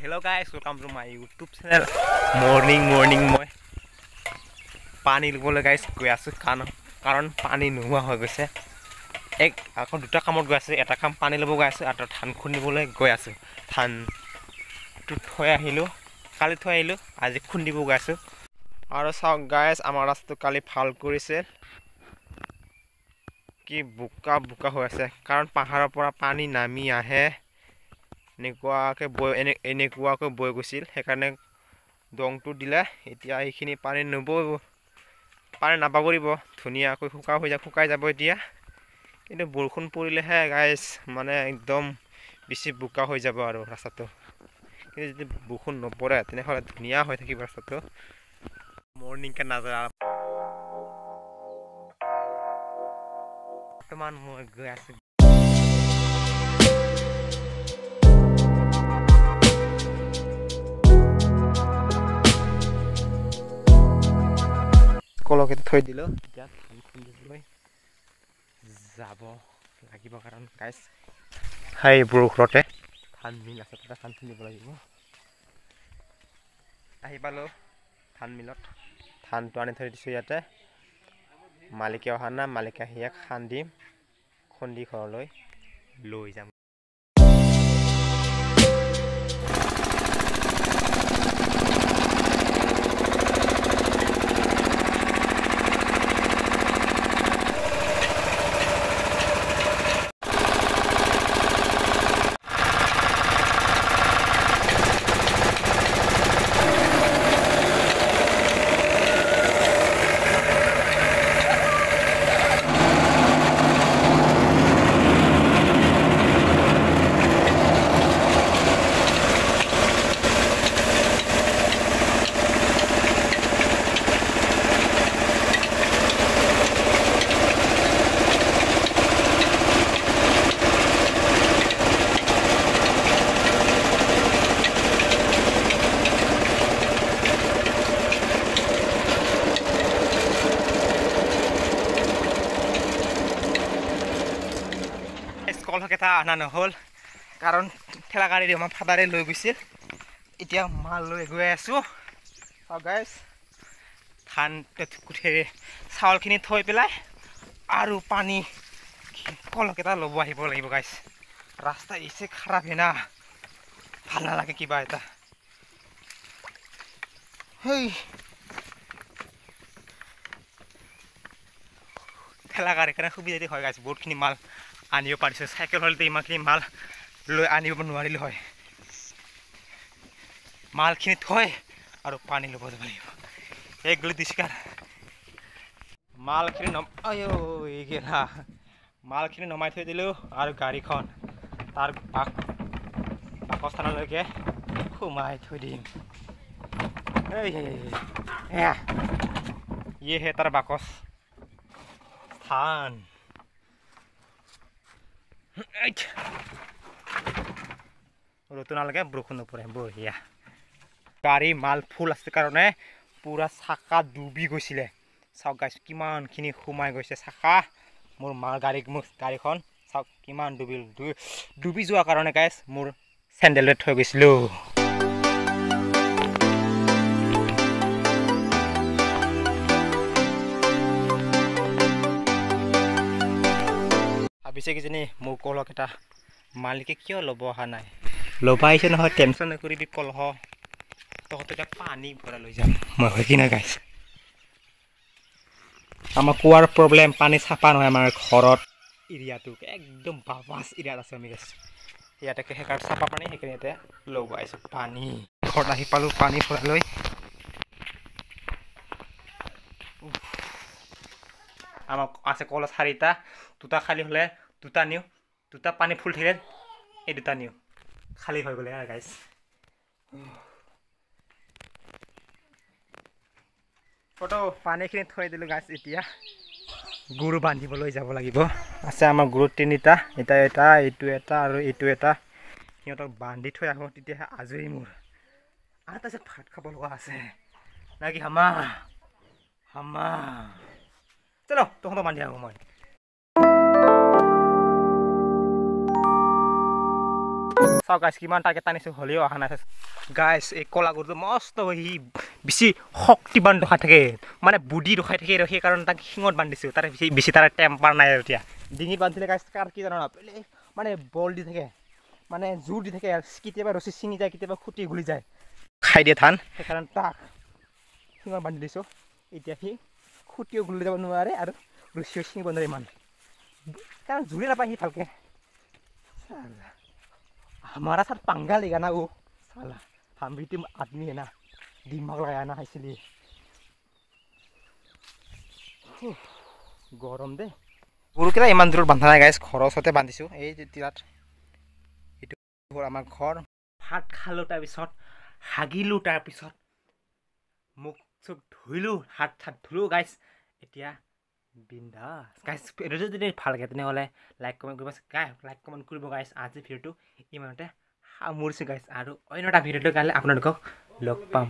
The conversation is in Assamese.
Hello guys, welcome to my YouTube channel. Morning মই পানী লবলৈ guys গৈ আছো কাৰণ পানী নোহোৱা হৈ গৈছে। এখন দুটা কামত গৈ আছে, এটা কাম পানী লব গৈ আছে আৰু ধান খুন্দিবলৈ গৈ আছো। ধান থৈ আহিলো, কালি থৈ আহিলো, আজি খুন্দিব গৈ আছো। আৰু চাওক guys, আমাৰ ৰাস্তাটো কালি ভাল কৰিছে। কি বোকা হৈ আছে কাৰণ পাহাৰৰ পৰা পানী নামি আহে। এনেকুৱাকৈ বৈ গৈছিল, সেইকাৰণে দংটো দিলে। এতিয়া এইখিনি পানী নাবাগৰিব, ধুনীয়াকৈ শুকাই যাব এতিয়া। কিন্তু বৰষুণ পৰিলেহে গাইজ মানে একদম বেছি বোকা হৈ যাব আৰু ৰাস্তাটো। কিন্তু যদি বৰষুণ নপৰে তেনেহ'লে ধুনীয়া হৈ থাকিব ৰাস্তাটো। মৰ্ণিংকে নাযায় বৰ্তমান মই গৈ আছো কলকে থৈ দিলো। এতিয়া ধান খুন্দিবলৈ যাব লাগিব কাৰণ গাইজ সেই বৰষুণতে ধান মিল আছে, তাতে ধান খুন্দিব লাগিব। আহি পালো ধান মিলত, ধানটো আনি থৈ দিছো ইয়াতে। মালিকে অহা নাই, মালিকে আহিয়ে খুন্দি ঘৰলৈ লৈ যাম। কলকেইটা অনা নহ'ল কাৰণ ঠেলা গাড়ী আমাৰ ফাদাৰে লৈ গৈছিল। এতিয়া মাল লৈ গৈ আছো। গাইজ ধান চাউলখিনি থৈ পেলাই আৰু পানী কলকেইটা ল'ব আহিব লাগিব গাইজ। ৰাস্তা এছে খাৰাপ হে না, ভাল নালাগে কিবা এটা। হেই ঠেলা গাড়ীৰ কাৰণে সুবিধা হয় গাইজ, বহুতখিনি মাল আনিব পাৰিছো। চাইকেল হ'লেতো ইমানখিনি মাল লৈ আনিব নোৱাৰিলো হয়। মালখিনি থৈ আৰু পানী ল'ব যাব লাগিব। একগুলি দিস্কাৰ মালখিনি নমাই থৈ দিলো আৰু গাড়ীখন তাৰ বাসস্থানলৈকে সোমাই থৈ দিম। ইয়ে তাৰ বাসস্থান। ৰ'দটো নালাগে, বৰষুণ নপৰে, বঢ়িয়া। গাড়ী মাল ফুল আছে কাৰণে পুৰা চাকা ডুবি গৈছিলে। চাওক গাইছ কিমানখিনি সোমাই গৈছে চাকা। মোৰ গাড়ীখন চাওক কিমান ডুবি যোৱাৰ কাৰণে গাইছ মোৰ চেণ্ডেলত থৈ গৈছিলোঁ। ভাবিছে কিজানি মোৰ কলকেইটা মালিকে কিয় ল'ব অহা নাই। ল'ব আহিছে নহয়, টেনশ্যন নকৰিবি কলহ, তহঁতে এতিয়া পানী ভৰাই লৈ যাম মই, হয় কি নাই গাইছ। আমাৰ কুঁৱাৰ প্ৰব্লেম, পানী চাফা নহয় আমাৰ ঘৰত। এৰিয়াটো একদম বাবাছ এৰিয়াত আছে আমি গাইছ। ইয়াতে সেইকাৰণে চাফা পানী, সেইকাৰণে ইয়াতে ল'ব আহিছোঁ পানী। ঘৰত আহি পালোঁ পানী ভৰাই লৈ। আমাৰ আছে কল 4টা, 2টা খালী হ'লে 2টা নিওঁ, 2টা পানী ফুল থাকিলে এই 2টা নিওঁ। খালী হৈ গ'লে গাইছ। পানীখিনি থৈ দিলোঁ গাইছ। এতিয়া গৰু বান্ধিবলৈ যাব লাগিব। আছে আমাৰ গৰু 3টা, এটা এইটো এটা আৰু এইটো এটা। সিহঁতক বান্ধি থৈ আহোঁ, তেতিয়াহে আজৰি মোৰ। আৰু তাৰপিছত ভাত খাব লগা আছে নাকি হামা চলো, তহঁতক বান্ধি আহোঁ মই। চাও গাইছ কিমান টাৰ্গেট টানিছো হ'লেও অহা নাই গাইছ এই কলা গৰুটো মস্ত সি বেছি শক্তিবান দেখাই থাকে মানে বুদ্ধি দেখাই থাকে আৰু সেইকাৰণে তাক শিঙত বান্ধিছো তাৰ বেছি তাৰ টেম্পাৰ নাই আৰু এতিয়া ডিঙিত বান্ধিলে গাইছ কাৰ কি জানো মানে বল দি থাকে মানে জোৰ দি থাকে কেতিয়াবা ৰছী ছিঙি যায় কেতিয়াবা খুটি গুলি যায় খাই দিয়ে ধান সেইকাৰণে তাক শিঙত বান্ধি দিছোঁ এতিয়া সি খুটিও গুলি যাব নোৱাৰে আৰু ৰছীও ছিঙিব নোৱাৰে ইমান कारण जुड़े ना पाए फालके हमारा साथ पंगा लेगा ना वो साला हम भी तुम आदमी है ना दिमाग लगाया ना इसलिए गरम दे गरुकेटा इमान दूर बांधा ना गाइस खरचते बांधिছো এই যে তিৰাত এটো আমাৰ ঘৰ ভাত খালো তাৰ পিছত হাগিলো তাৰ পিছত মুখ চুখ ধুইলো হাত হাত ধুলো গাইস এতিয়া বিন্দাস গাইস ভিডিওটো যদি ভাল লাগে তেনেহলে লাইক কমেন্ট কৰিব লাইক কমেন্ট কৰিব গাইস আজি ভিডিওটো ইমানতে সামৰিছো গাইস আৰু অন্য এটা ভিডিওটো কাইলৈ আপোনালোকক লগ পাম